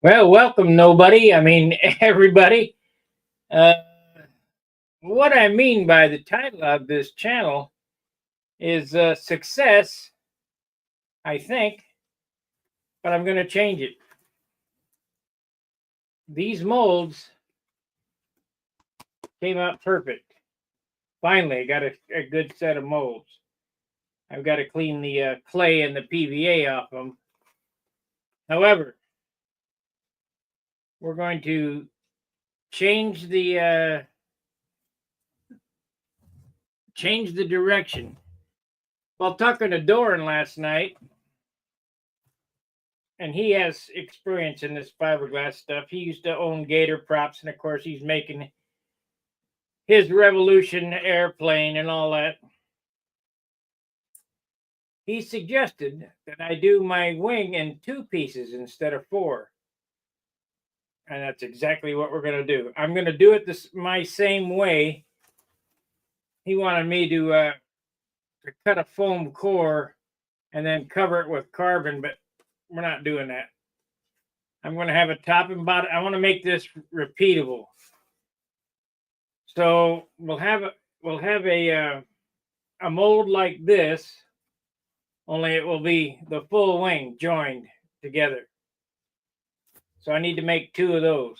Well, welcome, nobody. I mean, everybody. Uh, what I mean by the title of this channel is success, I think, but I'm going to change it. These molds came out perfect. Finally, I got a good set of molds. I've got to clean the clay and the PVA off them. However, we're going to change the direction. While talking to Doran last night, and he has experience in this fiberglass stuff. He used to own Gator props, and of course, he's making his Revolution airplane and all that. He suggested that I do my wing in two pieces instead of four, and that's exactly what we're going to do. I'm going to do it my same way. He wanted me to cut a foam core and then cover it with carbon, but we're not doing that. I'm going to have a top and bottom. I want to make this repeatable. So we'll have a mold like this, only it will be the full wing joined together. So I need to make two of those.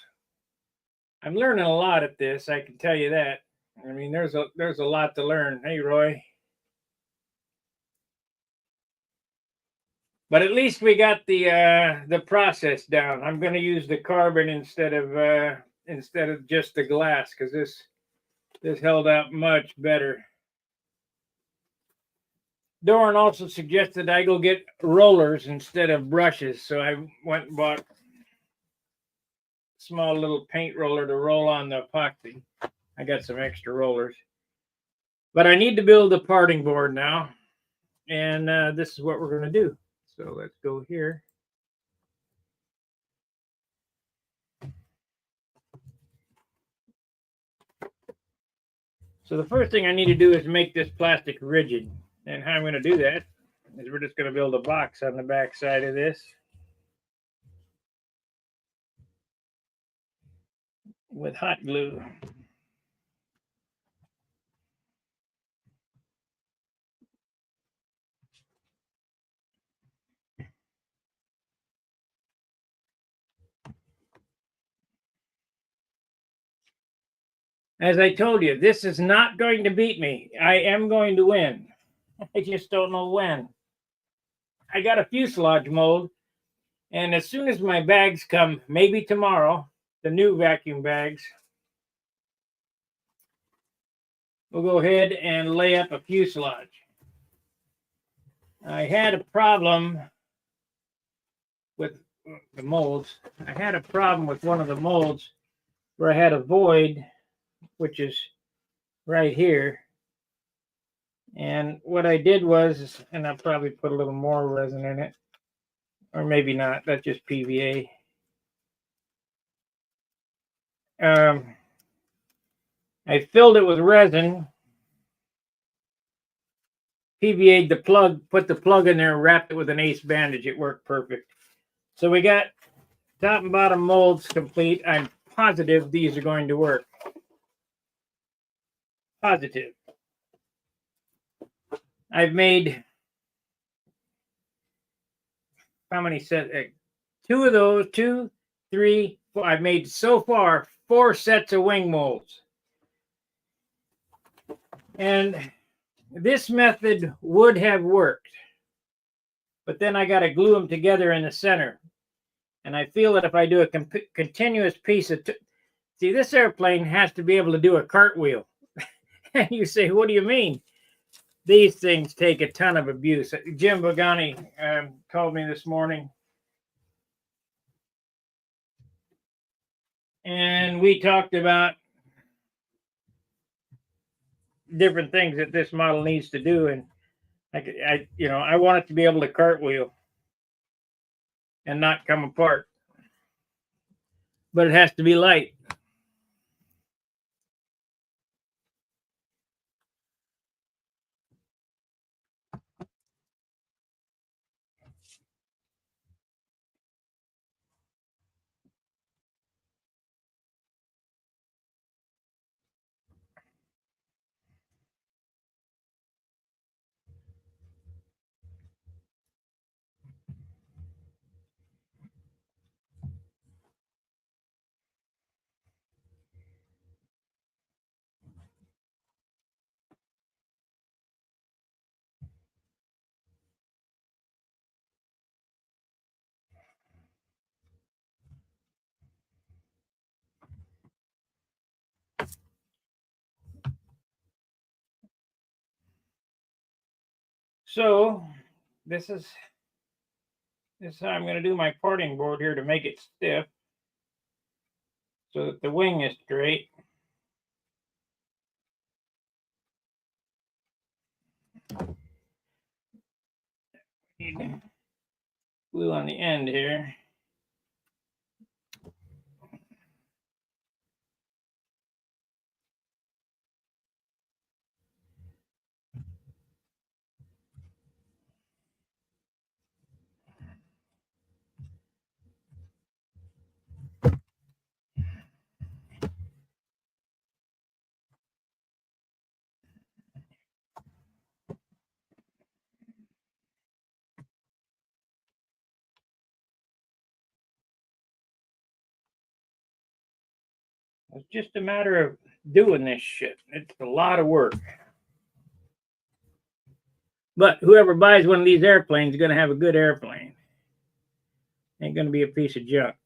I'm learning a lot at this, I can tell you that. I mean, there's a lot to learn. Hey, Roy. But at least we got the process down. I'm going to use the carbon instead of just the glass because this held out much better. Doran also suggested I go get rollers instead of brushes, so I went and bought a small little paint roller to roll on the epoxy. I got some extra rollers. But I need to build a parting board now, and this is what we're going to do. So let's go here. So the first thing I need to do is make this plastic rigid. And how I'm going to do that is we're just going to build a box on the back side of this with hot glue. As I told you, this is not going to beat me. I am going to win. I just don't know when. I got a fuselage mold, and as soon as my bags come, maybe tomorrow, the new vacuum bags, we'll go ahead and lay up a fuselage. I had a problem with the molds. I had a problem with one of the molds where I had a void, which is right here. And what I did was, and I'll probably put a little more resin in it, or maybe not, that's just PVA. I filled it with resin, PVA'd the plug, put the plug in there, wrapped it with an ace bandage. It worked perfect. So we got top and bottom molds complete. I'm positive these are going to work. Positive. I've made how many sets? Two of those, two, three, four. I've made so far 4 sets of wing molds. And this method would have worked, but then I got to glue them together in the center. And I feel that if I do a continuous piece of, see, this airplane has to be able to do a cartwheel. And you say, what do you mean? These things take a ton of abuse. Jim Bogani called me this morning, and we talked about different things that this model needs to do. And I want it to be able to cartwheel and not come apart, but it has to be light. So this is how I'm going to do my parting board here to make it stiff so that the wing is straight. Need glue on the end here. It's just a matter of doing this shit. It's a lot of work. But whoever buys one of these airplanes is going to have a good airplane. Ain't going to be a piece of junk.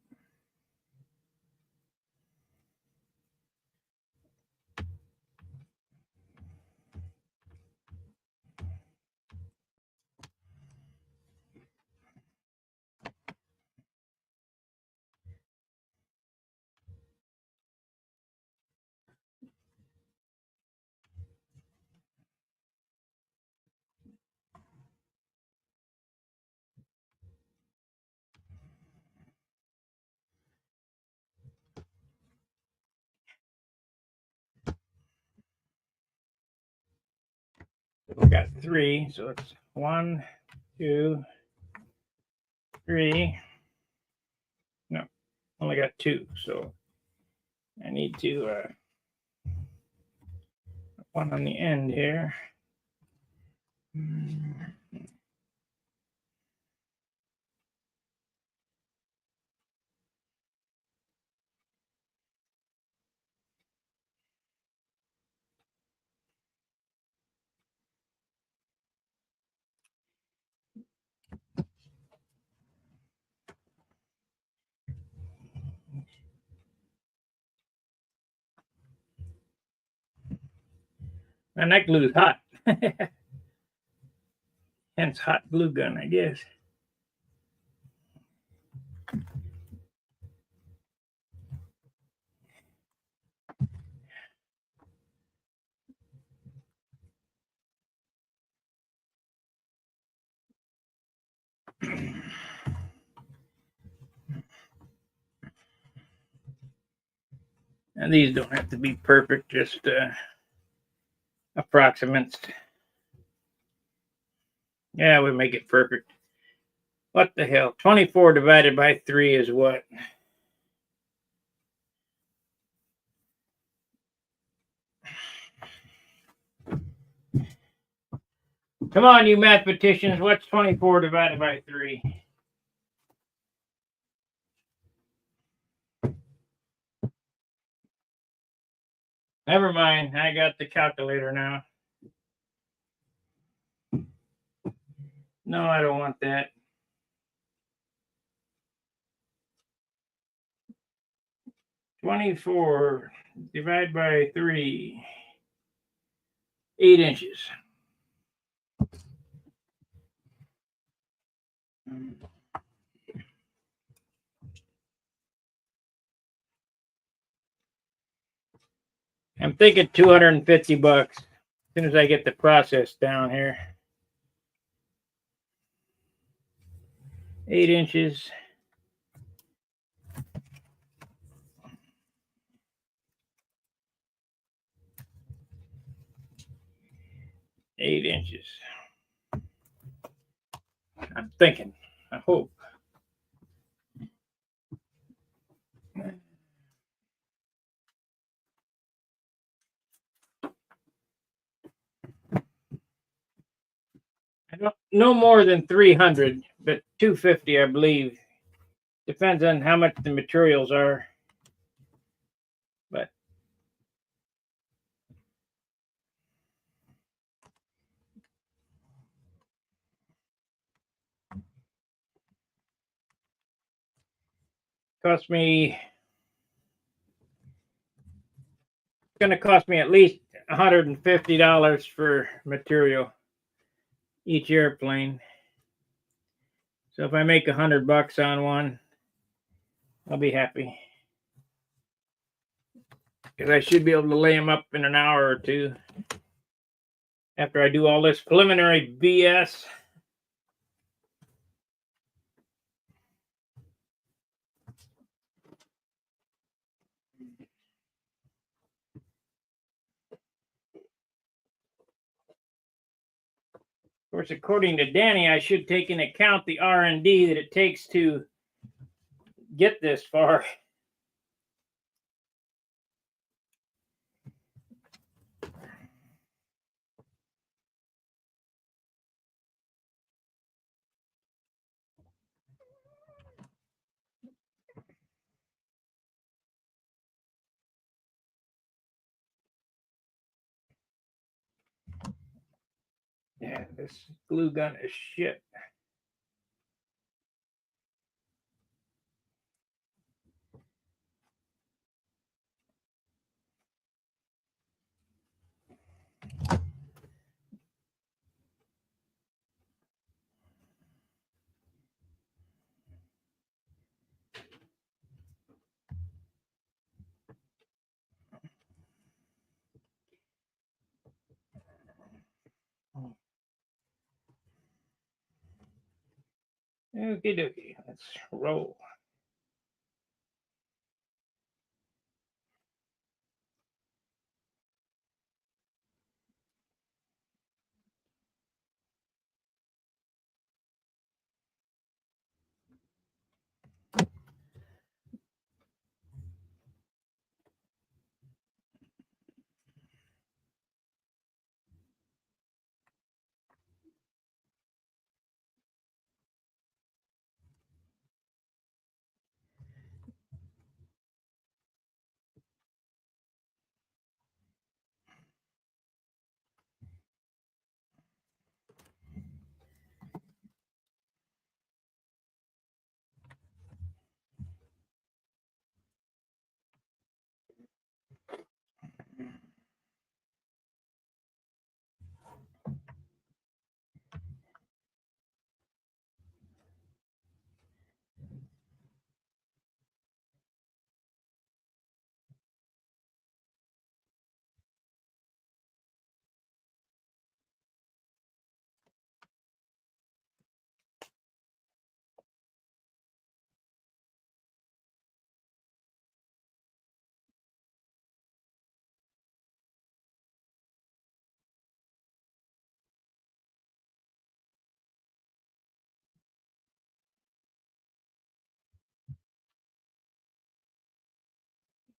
We got 3, so it's 1, 2, 3. No, only got 2, so I need to one on the end here. And that glue's hot. Hence hot glue gun, I guess. And these don't have to be perfect, just approximates. Yeah, we make it perfect. What the hell? 24 divided by 3 is what? Come on, you mathematicians. What's 24 divided by 3? Never mind. I got the calculator now. No, I don't want that. 24 divided by 3. 8 inches. I'm thinking $250 as soon as I get the process down here. 8 inches. Eight inches. I'm thinking. I hope. I don't no more than 300, but 250, I believe. Depends on how much the materials are. But it's going to cost me at least $150 for material. each airplane. So if I make $100 on one, I'll be happy. Because I should be able to lay them up in an hour or two after I do all this preliminary BS. Of course, according to Danny, I should take into account the R&D that it takes to get this far. Yeah, this glue gun is shit. Okie dokie, let's roll.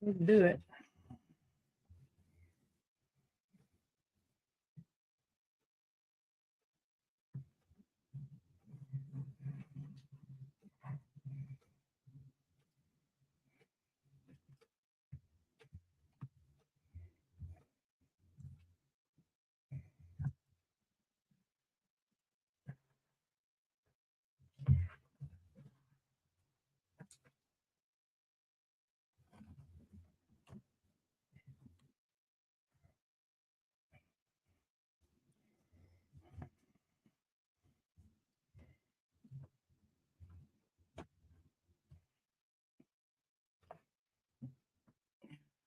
Let's do it.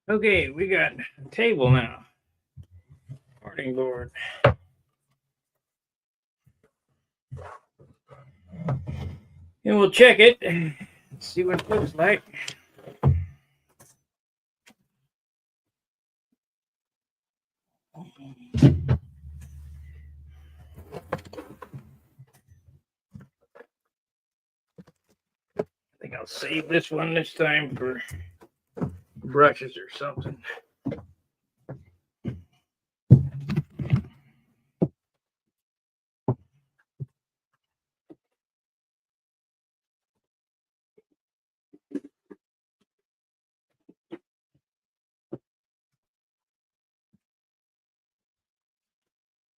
Okay, we got a table now. Parting board. And we'll check it and see what it looks like. I think I'll save this one this time for brushes or something.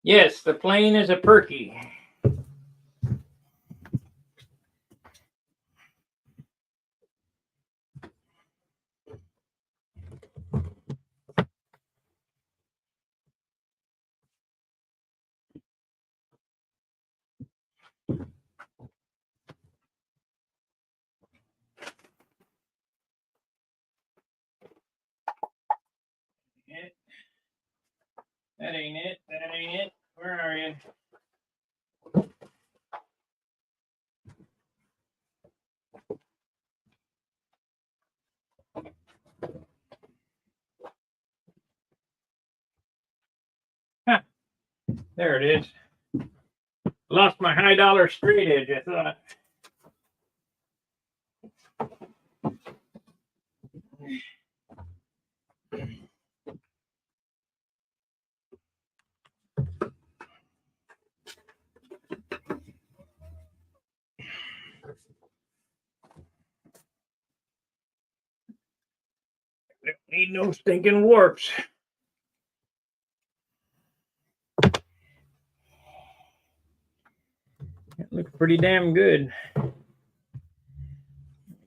Yes, the plane is a Perky. That ain't it. That ain't it. Where are you? Huh. There it is. Lost my high dollar straight edge, I thought. Don't need no stinking warps. That looks pretty damn good.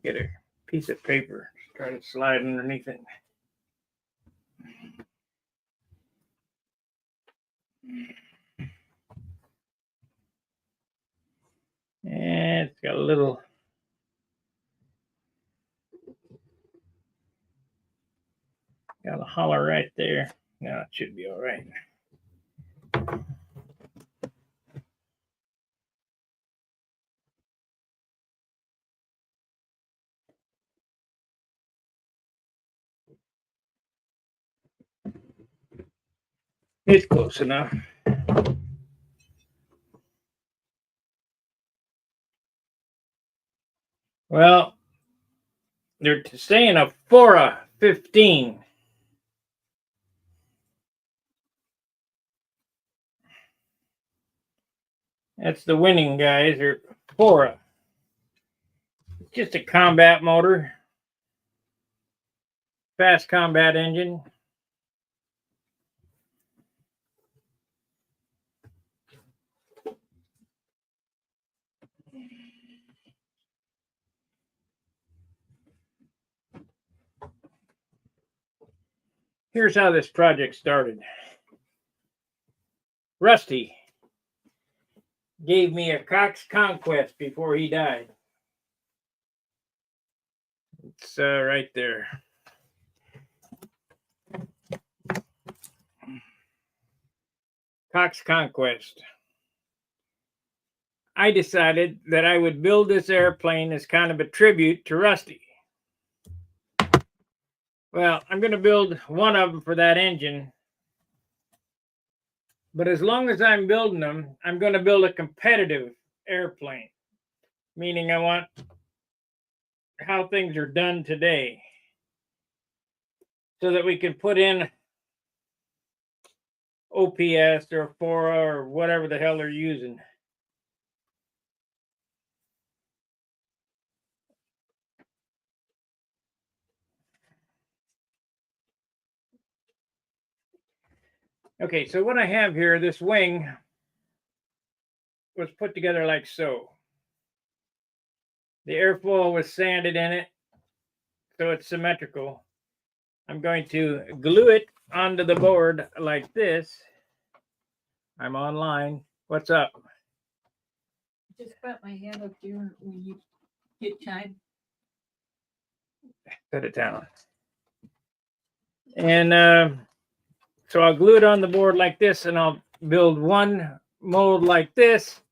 Get a piece of paper. Try to slide underneath it. And it's got a little got a holler right there. Now it should be all right. It's close enough. Well, they're saying a Fora 15. That's the winning guys, or Fora. Just a combat motor. Fast combat engine. Here's how this project started. Rusty gave me a Cox Conquest before he died. It's right there. Cox Conquest. I decided that I would build this airplane as kind of a tribute to Rusty. Well, I'm going to build one of them for that engine. But as long as I'm building them, I'm going to build a competitive airplane. Meaning I want how things are done today. So that we can put in OPS or Fora or whatever the hell they're using. Okay, so what I have here, this wing was put together like so. The airfoil was sanded in it, so it's symmetrical. I'm going to glue it onto the board like this. I'm online. What's up? Just put my hand up here when you get time. Set it down. And so I'll glue it on the board like this, and I'll build one mold like this.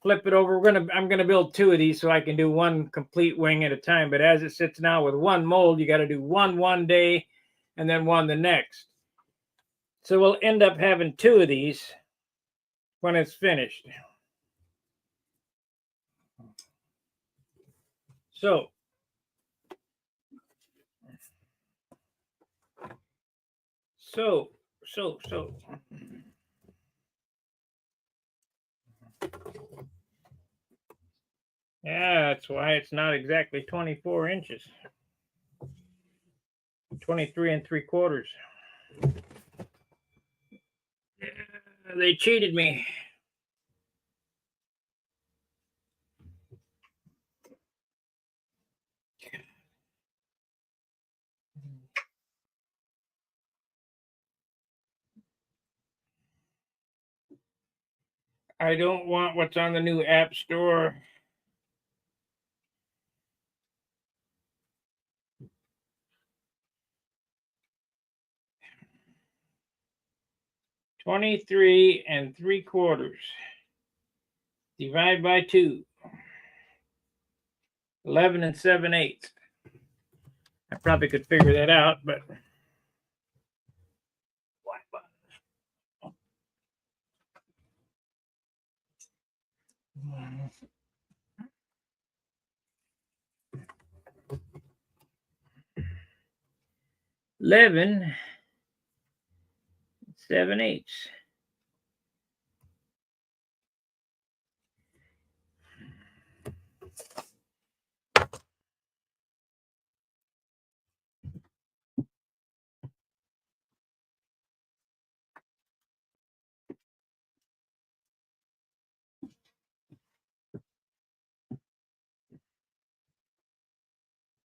Flip it over. I'm gonna build two of these so I can do one complete wing at a time. But as it sits now with one mold, you got to do one day, and then one the next. So we'll end up having two of these when it's finished. So yeah, that's why it's not exactly 24 inches. 23 3/4. They cheated me. I don't want what's on the new App Store. 23 3/4. Divide by 2. 11 7/8. I probably could figure that out, but 11 7/8.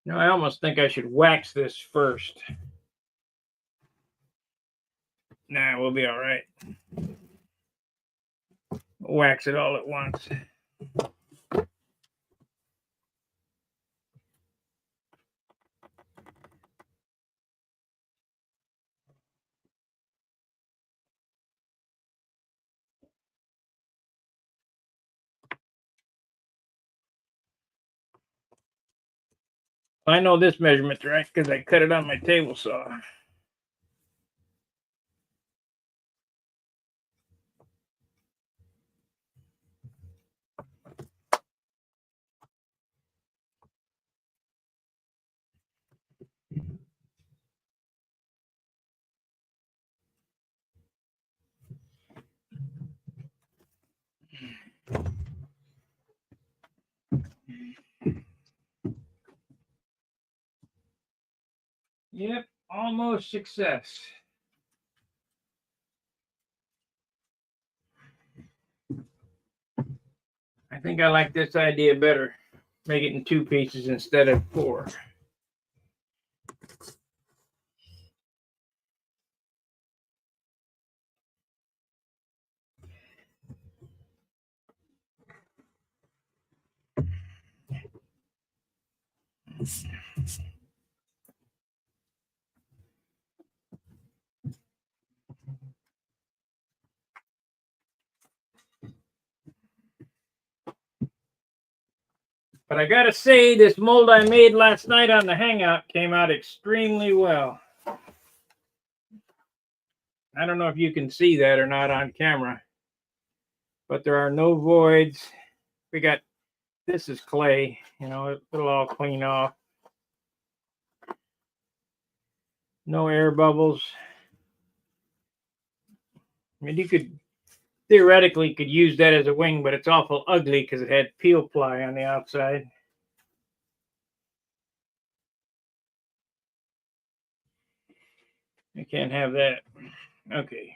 No, I almost think I should wax this first. Nah, we'll be all right. Wax it all at once. I know this measurement's right because I cut it on my table saw. Yep, almost success. I think I like this idea better. Make it in 2 pieces instead of 4. But I gotta say, this mold I made last night on the Hangout came out extremely well. I don't know if you can see that or not on camera, but there are no voids. We got, this is clay, it'll all clean off. No air bubbles. I mean, you could theoretically could use that as a wing, but it's awful ugly because it had peel ply on the outside. You can't have that. Okay.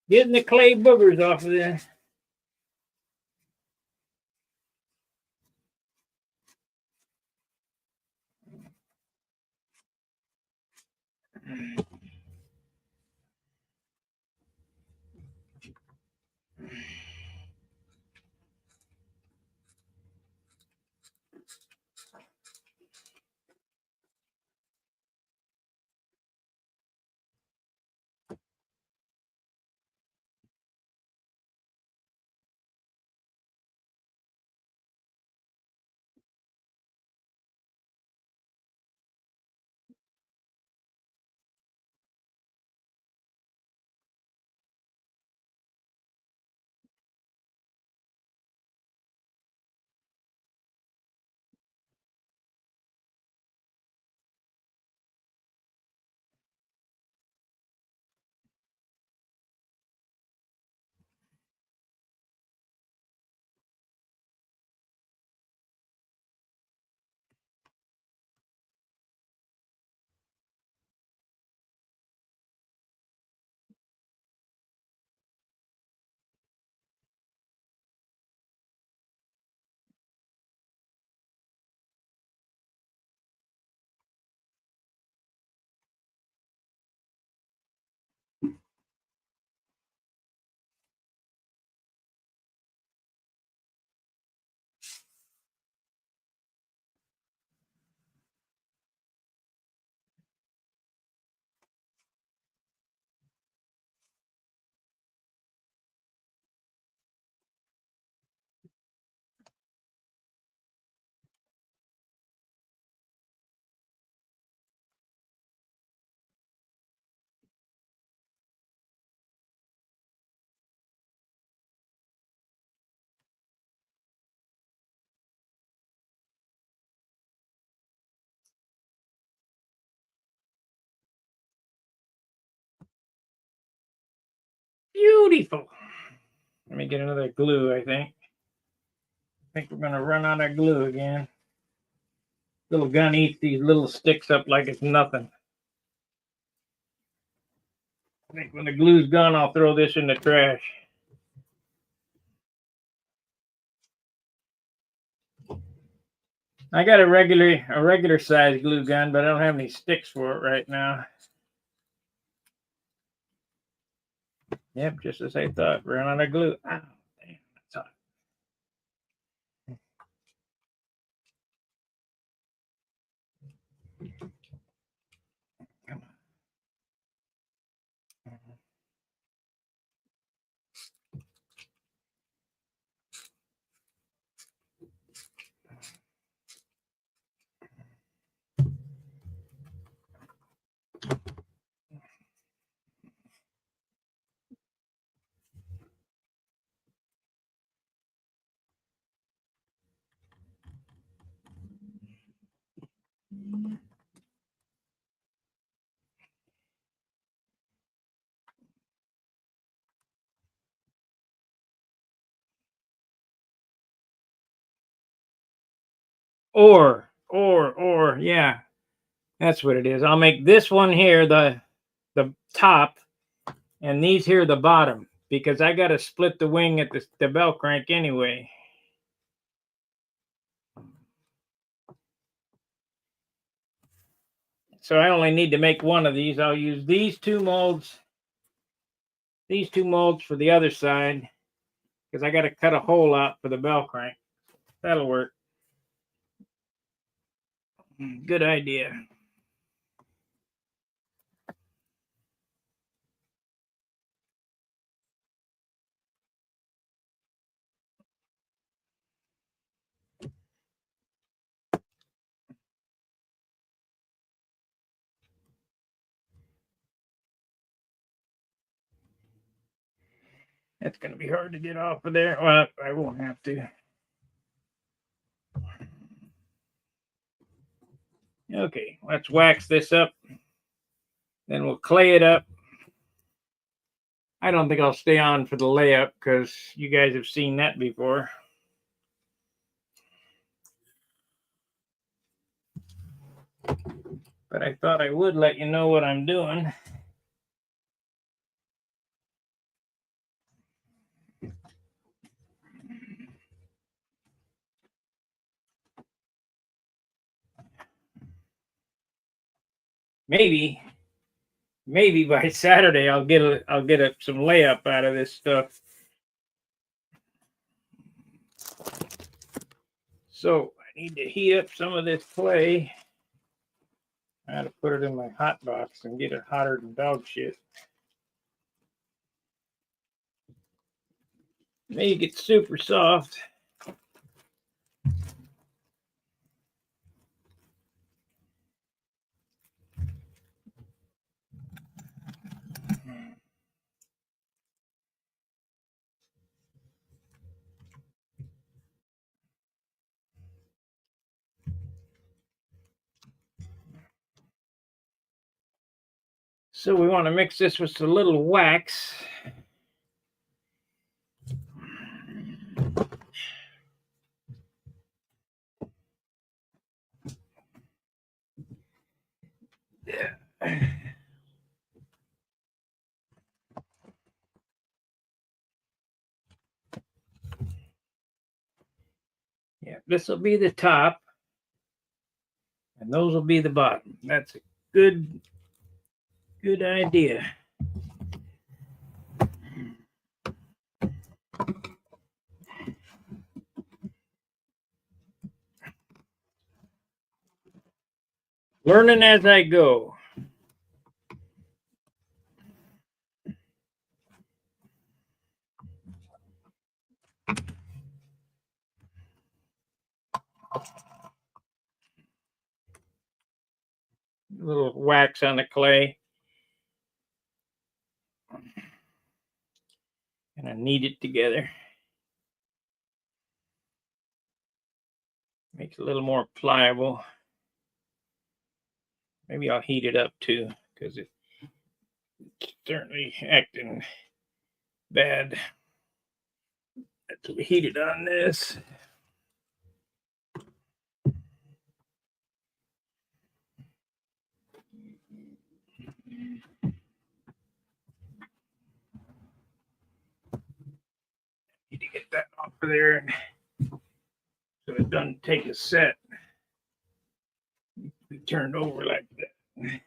Getting the clay boogers off of there. beautiful. Let me get another glue, I think. I think we're going to run out of glue again. Little gun eats these little sticks up like it's nothing. I think when the glue's gone, I'll throw this in the trash. I got a regular size glue gun, but I don't have any sticks for it right now. Yep, just as I thought. Run out of glue. Oh, damn, that's hot. Come on. Or, yeah, that's what it is. I'll make this one here the top, and these here the bottom, because I got to split the wing at the bell crank anyway. So I only need to make one of these. I'll use these two molds for the other side, because I got to cut a hole out for the bell crank. That'll work. Good idea. That's going to be hard to get off of there. Well, I won't have to. Okay, let's wax this up. Then we'll clay it up. I don't think I'll stay on for the layup because you guys have seen that before. But I thought I would let you know what I'm doing. Maybe by Saturday I'll get some layup out of this stuff. So I need to heat up some of this clay. I had to put it in my hot box and get it hotter than dog shit. Make it super soft. So we want to mix this with a little wax. Yeah. Yeah, this will be the top, and those will be the bottom. That's a good idea. Learning as I go. A little wax on the clay. And I knead it together. Makes it a little more pliable. Maybe I'll heat it up too, because it's certainly acting bad. Let's heat it on this. Need to get that off of there so it doesn't take a set. Be turned over like that.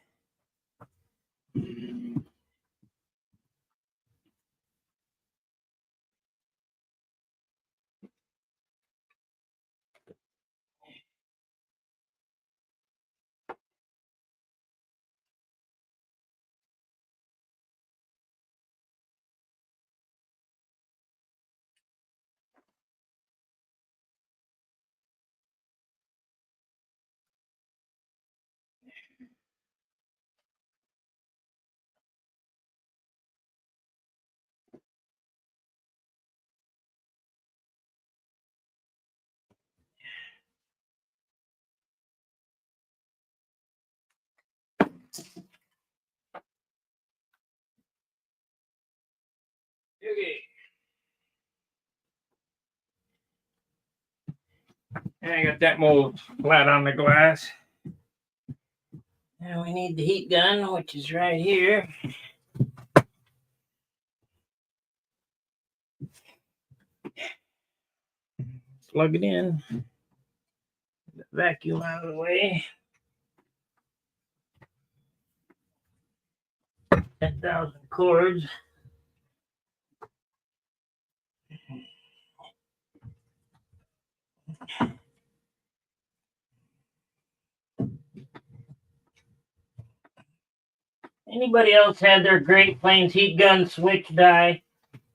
Okay. And I got that mold flat on the glass. Now we need the heat gun, which is right here. Plug it in. The vacuum out of the way. 10,000 cords. Anybody else had their Great Plains heat gun switch die?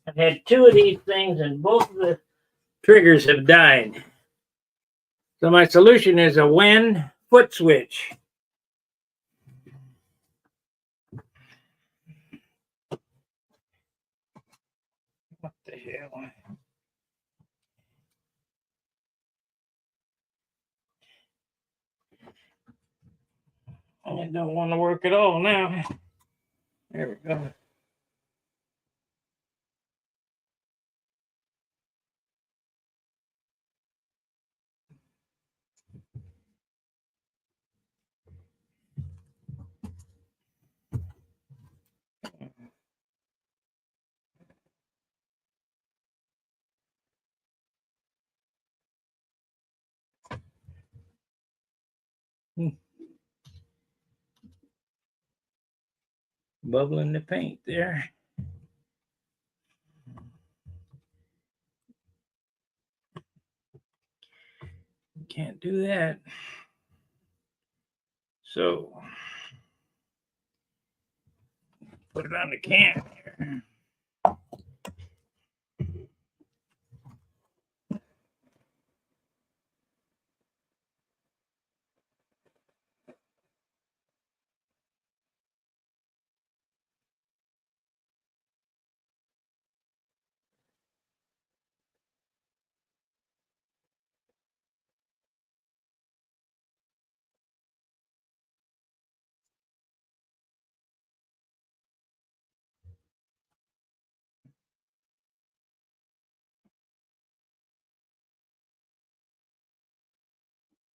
I've had 2 of these things and both of the triggers have died. So my solution is a Wen foot switch. What the hell? I don't want to work at all now. There we go. Bubbling the paint there. Can't do that. So put it on the can here.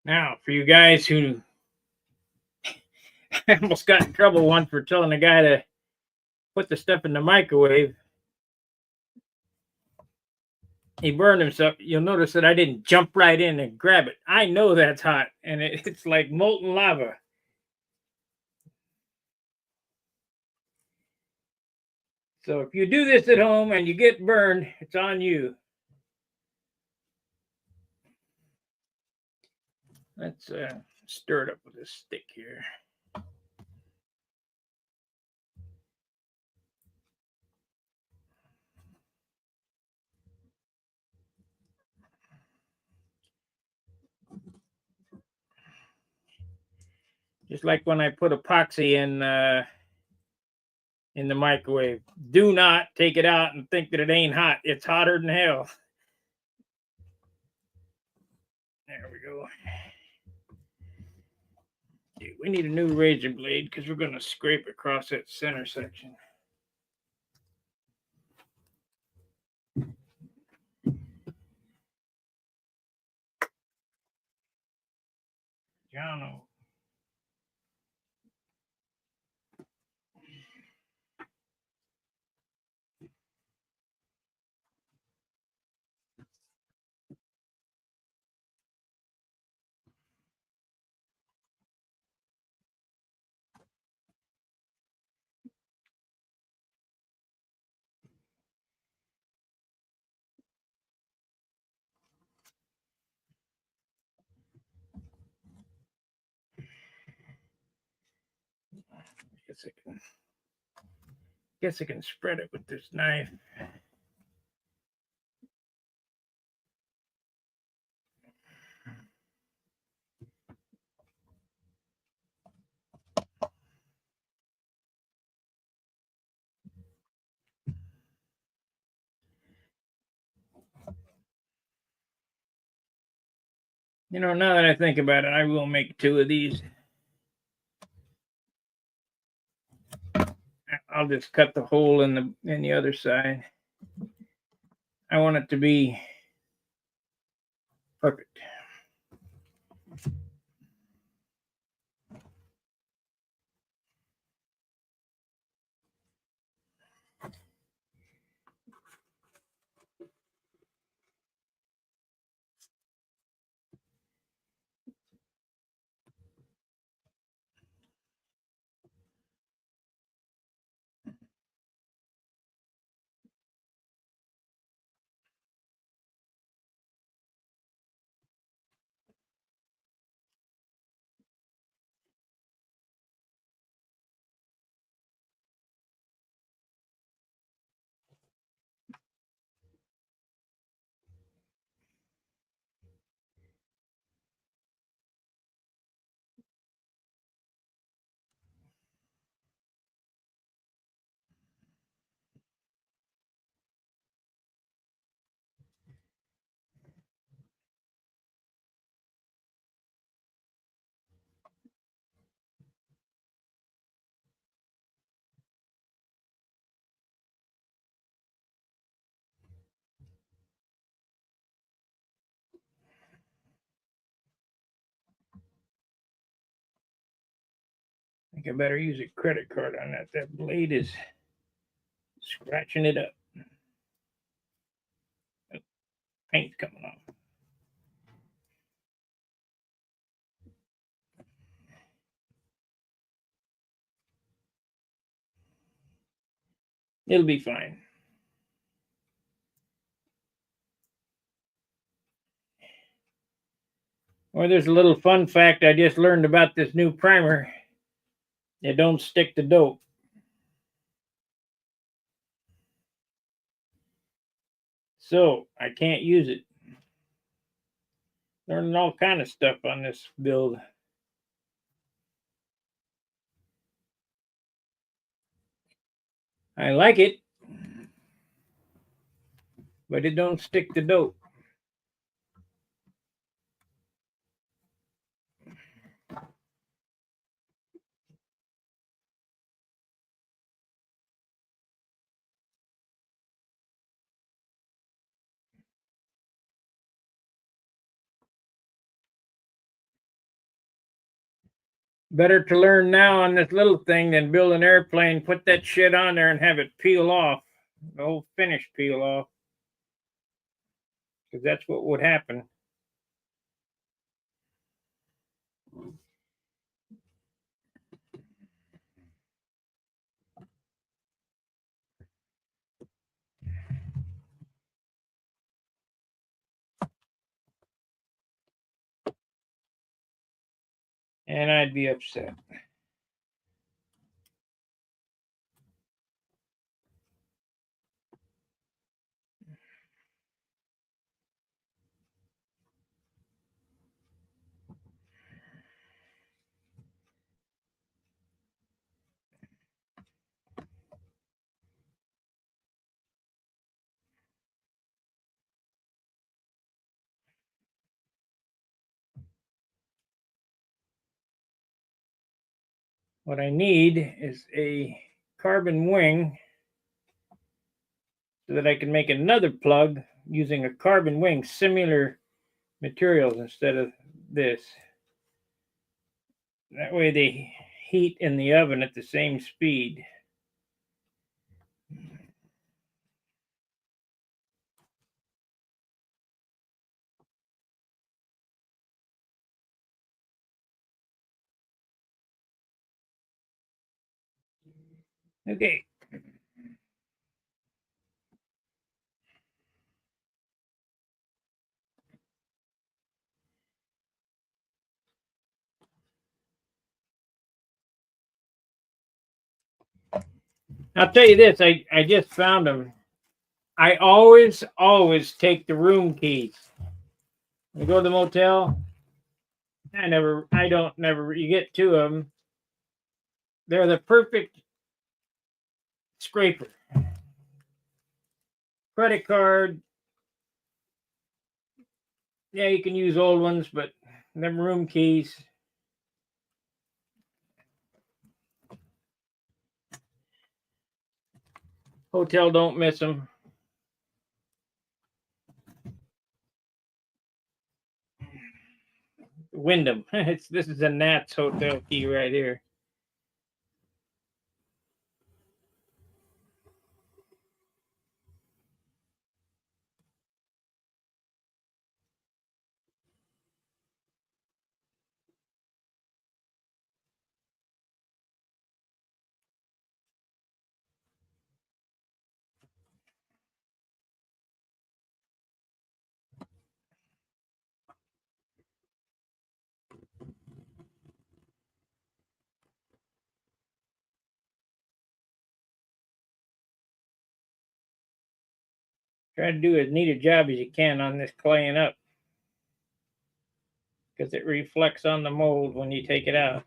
Now, for you guys who almost got in trouble once for telling the guy to put the stuff in the microwave, he burned himself. You'll notice that I didn't jump right in and grab it. I know that's hot, and it's like molten lava. So if you do this at home and you get burned, it's on you. Let's stir it up with this stick here. Just like when I put epoxy in the microwave. Do not take it out and think that it ain't hot. It's hotter than hell. There we go. Okay, we need a new razor blade because we're going to scrape across that center section. Jono. Guess I can spread it with this knife. You know, now that I think about it, I will make 2 of these. I'll just cut the hole in the other side. I want it to be perfect. I think I better use a credit card on that. That blade is scratching it up. Oh, paint's coming off. It'll be fine. Or there's a little fun fact I just learned about this new primer. It don't stick to dope. So I can't use it. Learning all kind of stuff on this build. I like it, but it don't stick to dope. Better to learn now on this little thing than build an airplane, put that shit on there and have it peel off. The whole finish peel off. Because that's what would happen. And I'd be upset. What I need is a carbon wing so that I can make another plug using a carbon wing, similar materials instead of this. That way they heat in the oven at the same speed. Okay. I'll tell you this, I just found them. I always take the room keys. When you go to the motel, you get two of them. They're the perfect scraper. Credit card. Yeah, you can use old ones, but them room keys. Hotel don't miss them. Wyndham. This is a Nats hotel key right here. Try to do as neat a job as you can on this claying up, because it reflects on the mold when you take it out.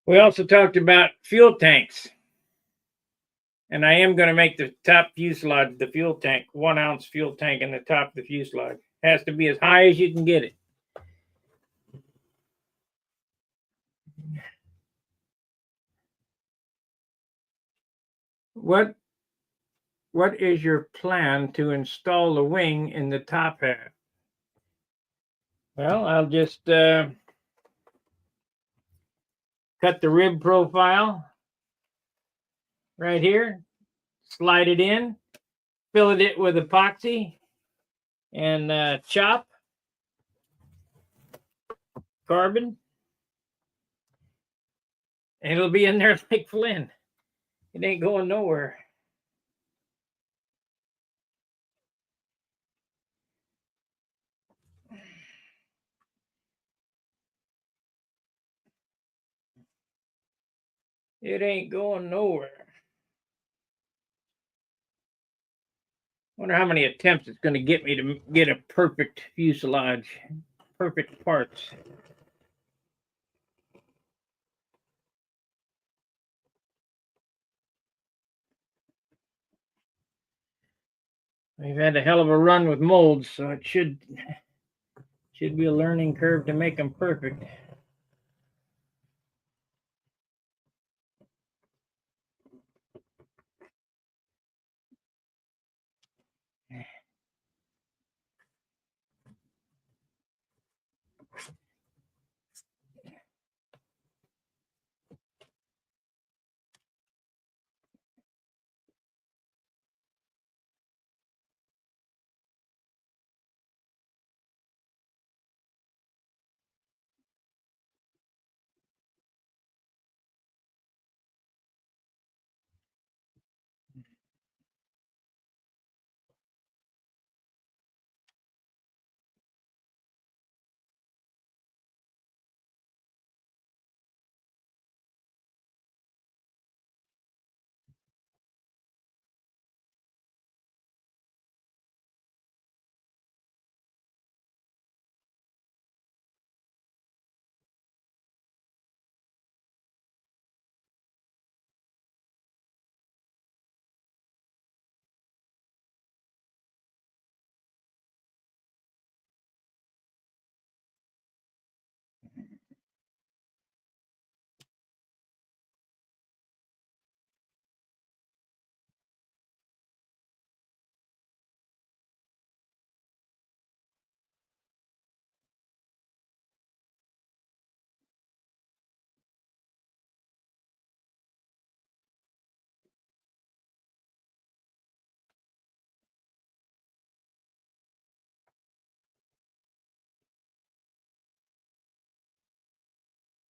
We also talked about fuel tanks. And I am going to make the top fuselage the fuel tank, 1 ounce fuel tank in the top of the fuselage. Has to be as high as you can get it. What is your plan to install the wing in the top half? Well, I'll just cut the rib profile right here, slide it in, fill it with epoxy, and chop carbon. And it'll be in there like Flynn. It ain't going nowhere. It ain't going nowhere. Wonder how many attempts it's going to get me to get a perfect fuselage, perfect parts. We've had a hell of a run with molds, so it should be a learning curve to make them perfect.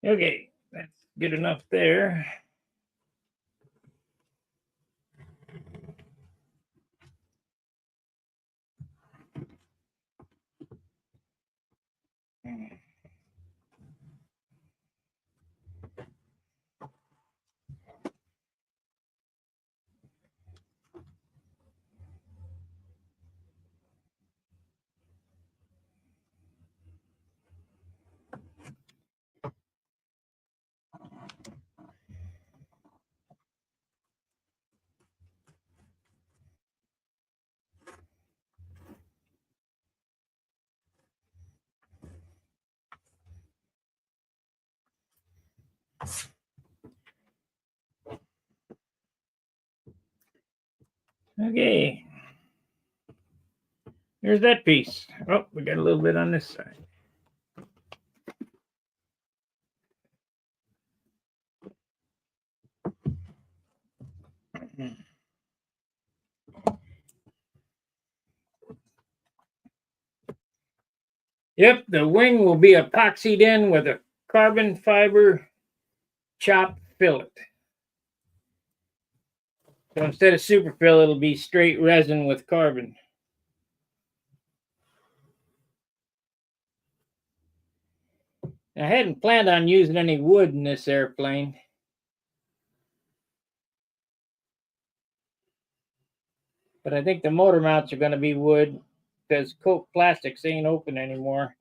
Okay, that's good enough there. Okay. Here's that piece. Oh, we got a little bit on this side. Yep, the wing will be epoxied in with a carbon fiber chopped fillet. So instead of superfill, it'll be straight resin with carbon. I hadn't planned on using any wood in this airplane. But I think the motor mounts are going to be wood because Coke Plastics ain't open anymore.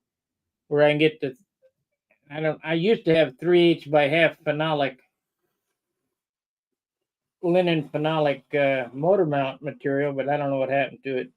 Where I can get the, I used to have 3/8 by half phenolic, linen phenolic motor mount material, but I don't know what happened to it.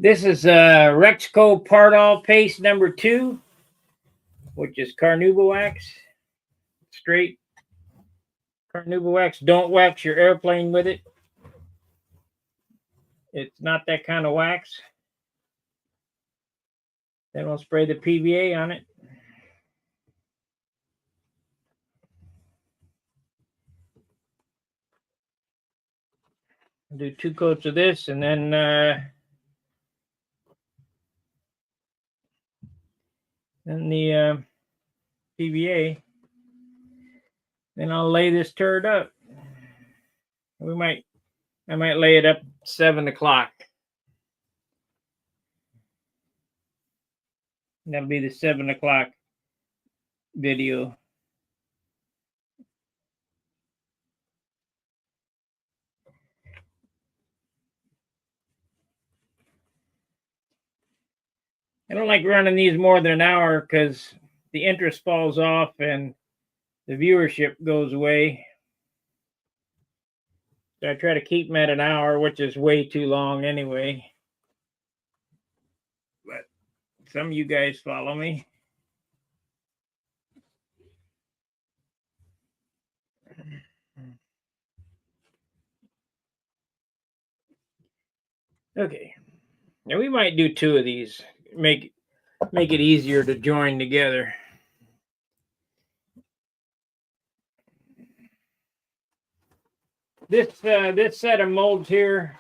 This is Rexco Pardal Paste number 2, which is carnauba wax. Straight carnauba wax. Don't wax your airplane with it. It's not that kind of wax. Then we'll spray the PVA on it. Do 2 coats of this, and then the PVA. Then I'll lay this turd up. I might lay it up 7 o'clock. That'll be the 7 o'clock video. I don't like running these more than an hour because the interest falls off and the viewership goes away. So I try to keep them at an hour, which is way too long anyway. But some of you guys follow me. Okay. Now we might do 2 of these. Make it easier to join together. This set of molds here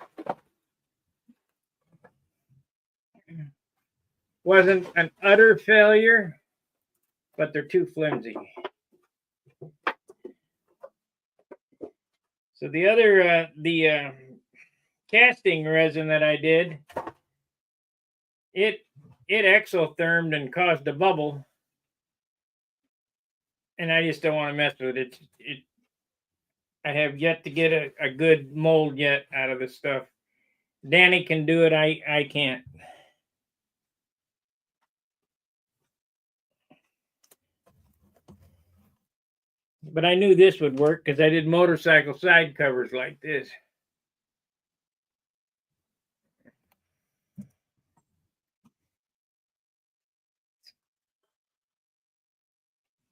wasn't an utter failure, but they're too flimsy. So the other casting resin that I did, it exothermed and caused a bubble, and I just don't want to mess with it. I have yet to get a good mold yet out of this stuff. Danny can do it. I can't. But I knew this would work because I did motorcycle side covers like this.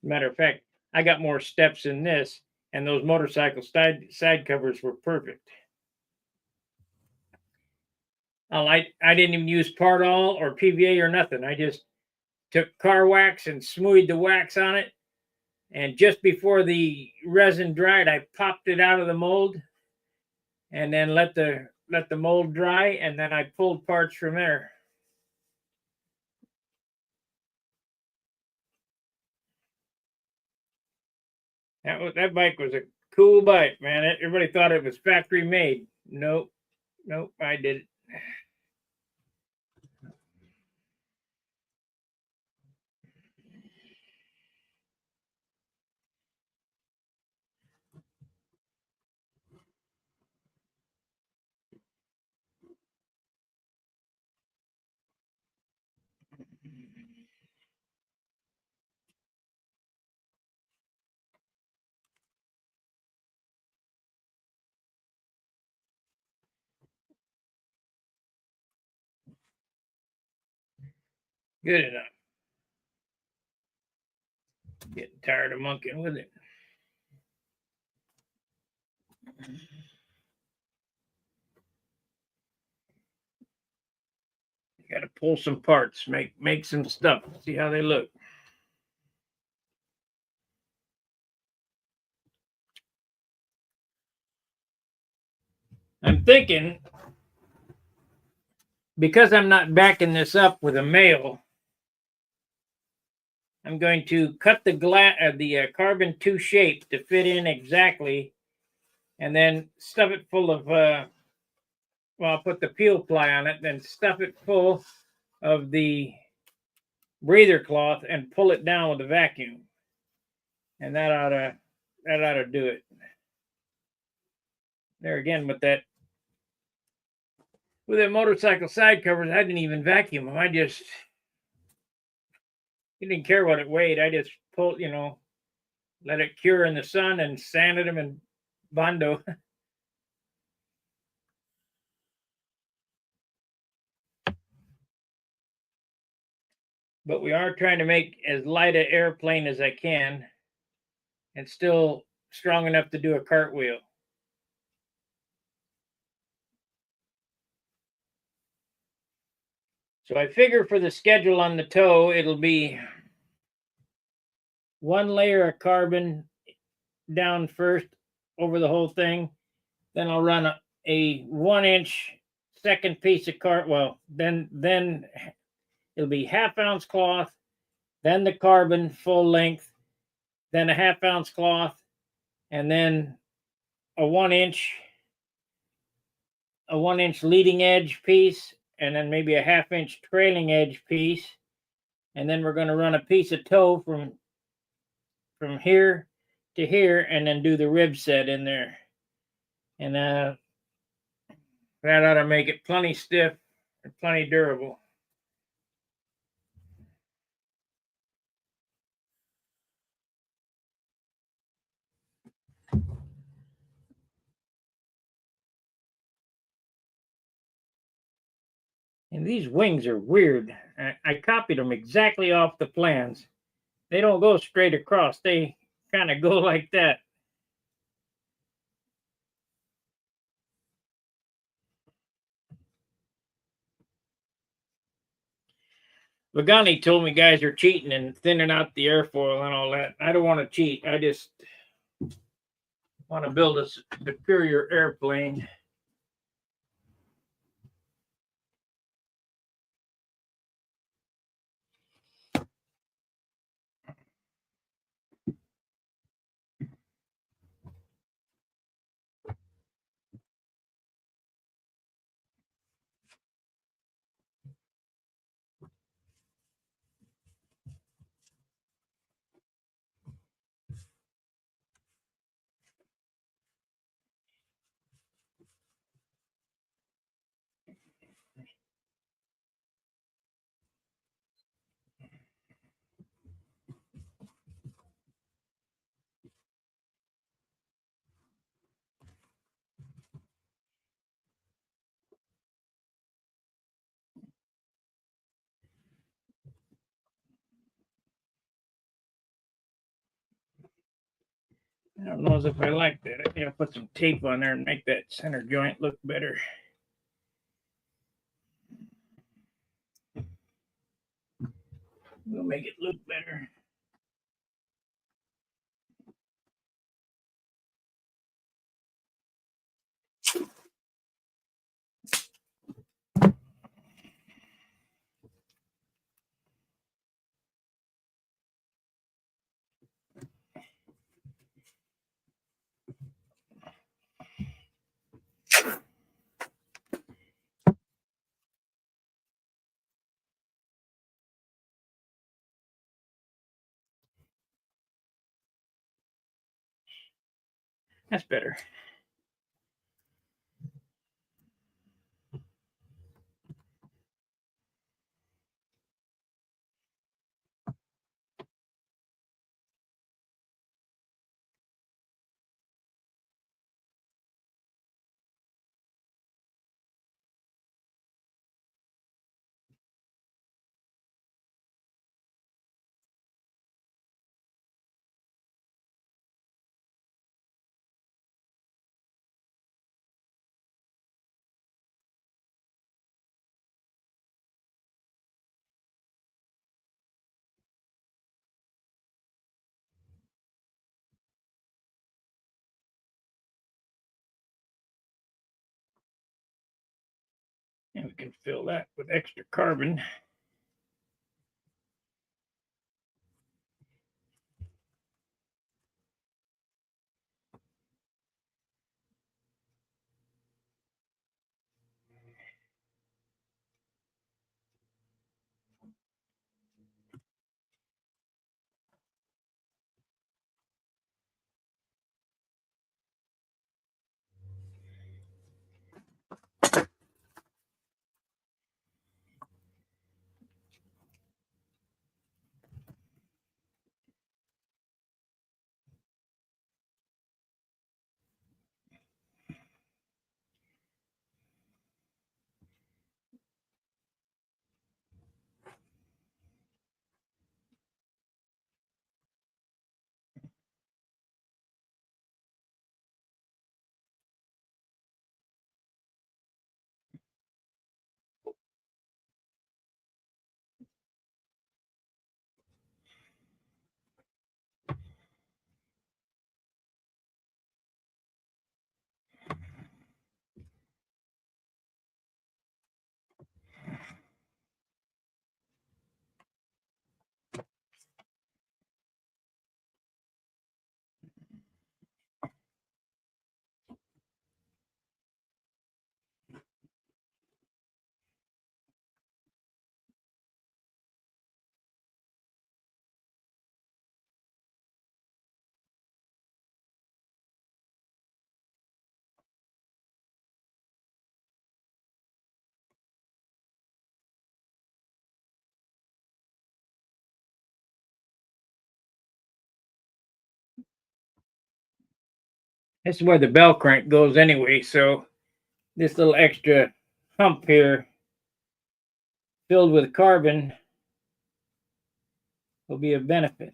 Matter of fact, I got more steps in this, and those motorcycle side covers were perfect. I didn't even use Pardal or PVA or nothing. I just took car wax and smoothed the wax on it. And just before the resin dried, I popped it out of the mold and then let the mold dry, and then I pulled parts from there. That bike was a cool bike, man. Everybody thought it was factory made. Nope, I did it. Good enough. Getting tired of monkeying with it. Got to pull some parts, make some stuff, see how they look. I'm thinking, because I'm not backing this up with a male, I'm going to cut the carbon 2 shape to fit in exactly, and then stuff it full of I'll put the peel ply on it, then stuff it full of the breather cloth and pull it down with a vacuum, and that ought to do it. There again, with that motorcycle side covers, I didn't even vacuum them. He didn't care what it weighed. I just pulled, let it cure in the sun and sanded them in Bondo. but we are trying to make as light an airplane as I can and still strong enough to do a cartwheel. So I figure for the schedule on the toe, it'll be one layer of carbon down first over the whole thing. Then I'll run a 1-inch second piece of well, then it'll be half-ounce cloth, then the carbon full length, then a half-ounce cloth, and then a 1-inch leading edge piece, and then maybe a half-inch trailing edge piece, and then we're going to run a piece of toe from here to here, and then do the rib set in there, and that ought to make it plenty stiff and plenty durable. And these wings are weird. I copied them exactly off the plans. They don't go straight across. They kind of go like that. Vagani told me guys are cheating and thinning out the airfoil and all that. I don't want to cheat. I just want to build a superior airplane. I don't know if I like that. I think I'll put some tape on there and make that center joint look better. We'll make it look better. That's better. And we can fill that with extra carbon. This is where the bell crank goes anyway, so this little extra hump here filled with carbon will be a benefit.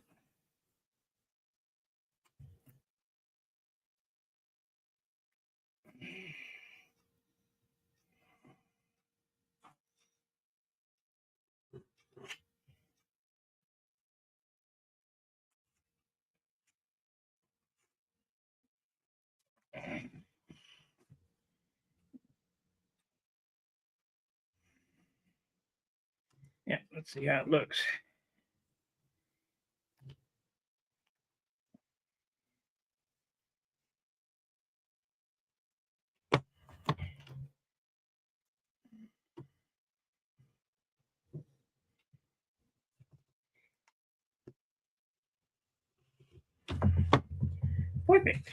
Yeah, let's see how it looks. Perfect.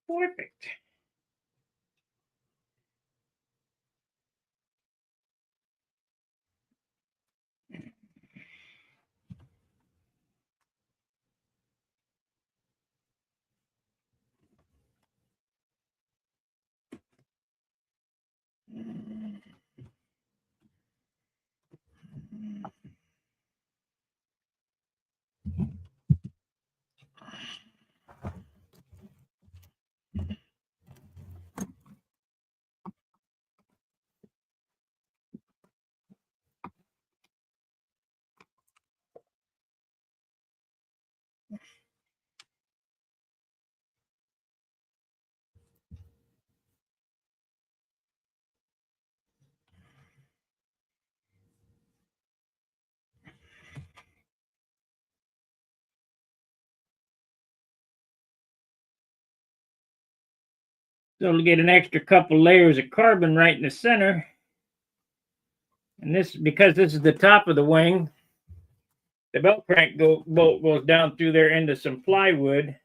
Perfect. So to get an extra couple layers of carbon right in the center, and this, because this is the top of the wing, the belt crank bolt goes down through there into some plywood.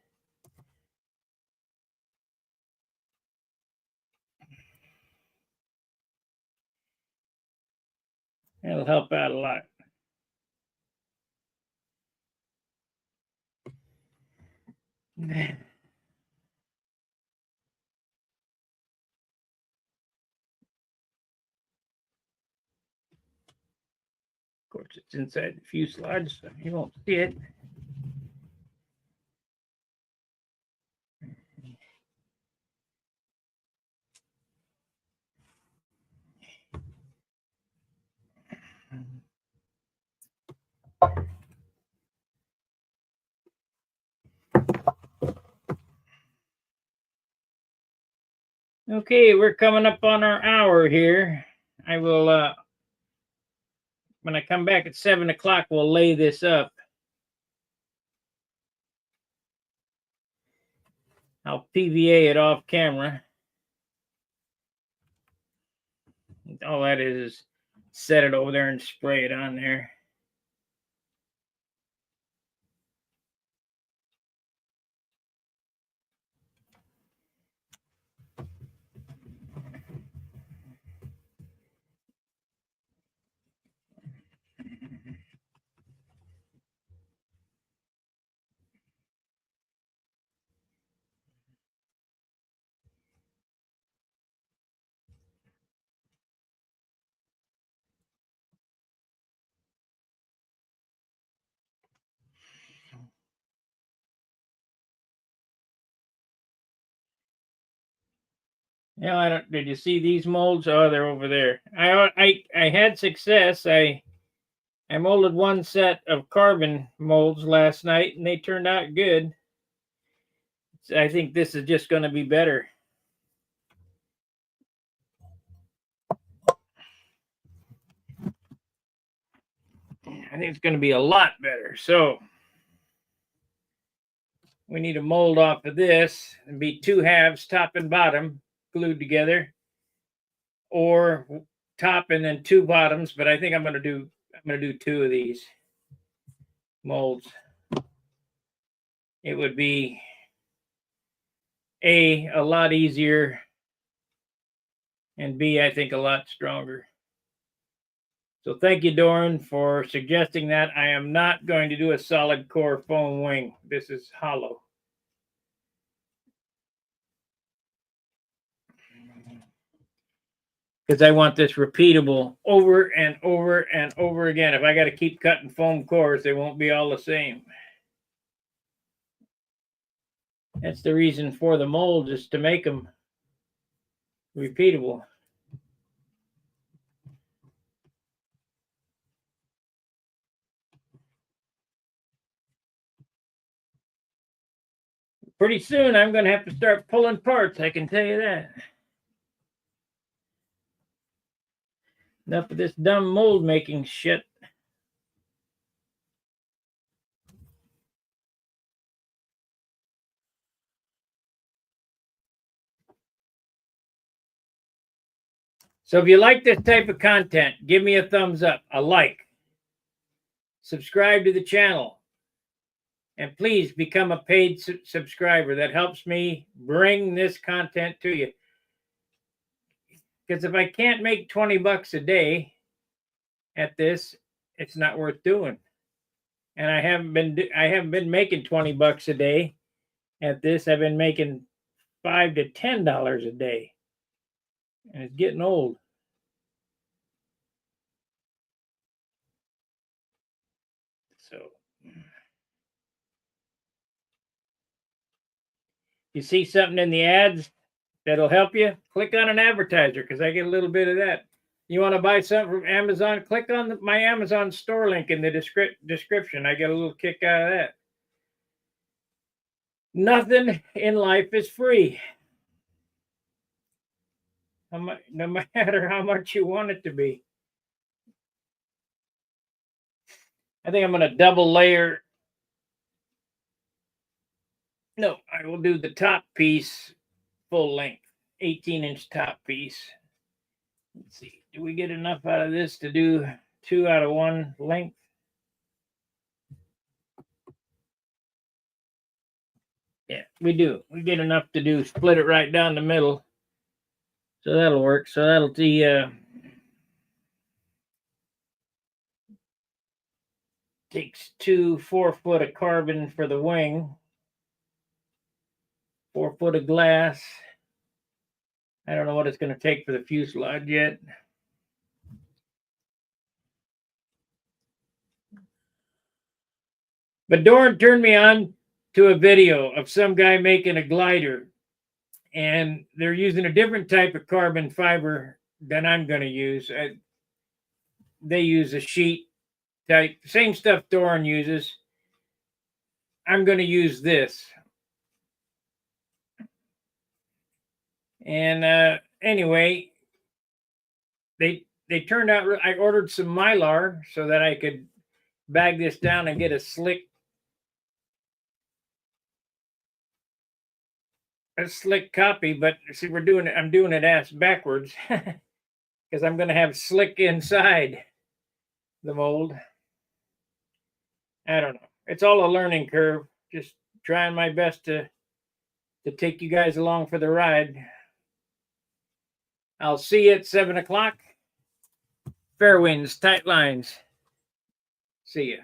That'll help out a lot. Of course, it's inside the fuselage, so you won't see it. Okay, we're coming up on our hour here. I will, when I come back at 7 o'clock, we'll lay this up. I'll PVA it off camera. All that is set it over there and spray it on there. Yeah, I don't. Did you see these molds? Oh, they're over there. I had success. I molded one set of carbon molds last night, and they turned out good. So I think this is just going to be better. I think it's going to be a lot better. So we need a mold off of this and be two halves, top and bottom, glued together. or top and then 2 bottoms, but I think I'm gonna do 2 of these molds. It would be a lot easier, and B, I think a lot stronger. So thank you, Doran, for suggesting that. I am not going to do a solid core foam wing. This is hollow. Because I want this repeatable over and over and over again. If I got to keep cutting foam cores, they won't be all the same. That's the reason for the molds, is to make them repeatable. Pretty soon, I'm going to have to start pulling parts, I can tell you that. Enough of this dumb mold making shit. So if you like this type of content, give me a thumbs up, a like, subscribe to the channel, and please become a paid subscriber. That helps me bring this content to you. Because if I can't make $20 a day at this, it's not worth doing. And I haven't been making $20 a day at this. I've been making $5 to $10 a day, and it's getting old. So you see something in the ads that'll help you, click on an advertiser, because I get a little bit of that. You want to buy something from Amazon, click on my Amazon store link in the description. I get a little kick out of that. Nothing in life is free. No matter how much you want it to be. I think I'm going to double layer. No, I will do the top piece full length, 18-inch top piece. Let's see, do we get enough out of this to do 2 out of 1 length? Yeah, we do. We get enough to do, split it right down the middle. So that'll work. So that'll be takes 2 4-foot of carbon for the wing, 4 foot of glass. I don't know what it's going to take for the fuselage yet. But Doran turned me on to a video of some guy making a glider, and they're using a different type of carbon fiber than I'm going to use. They use a sheet type, same stuff Doran uses. I'm going to use this. And anyway, they turned out. I ordered some Mylar so that I could bag this down and get a slick copy. But see, I'm doing it ass backwards because I'm going to have slick inside the mold. I don't know. It's all a learning curve. Just trying my best to take you guys along for the ride. I'll see you at 7 o'clock. Fair winds, tight lines. See ya.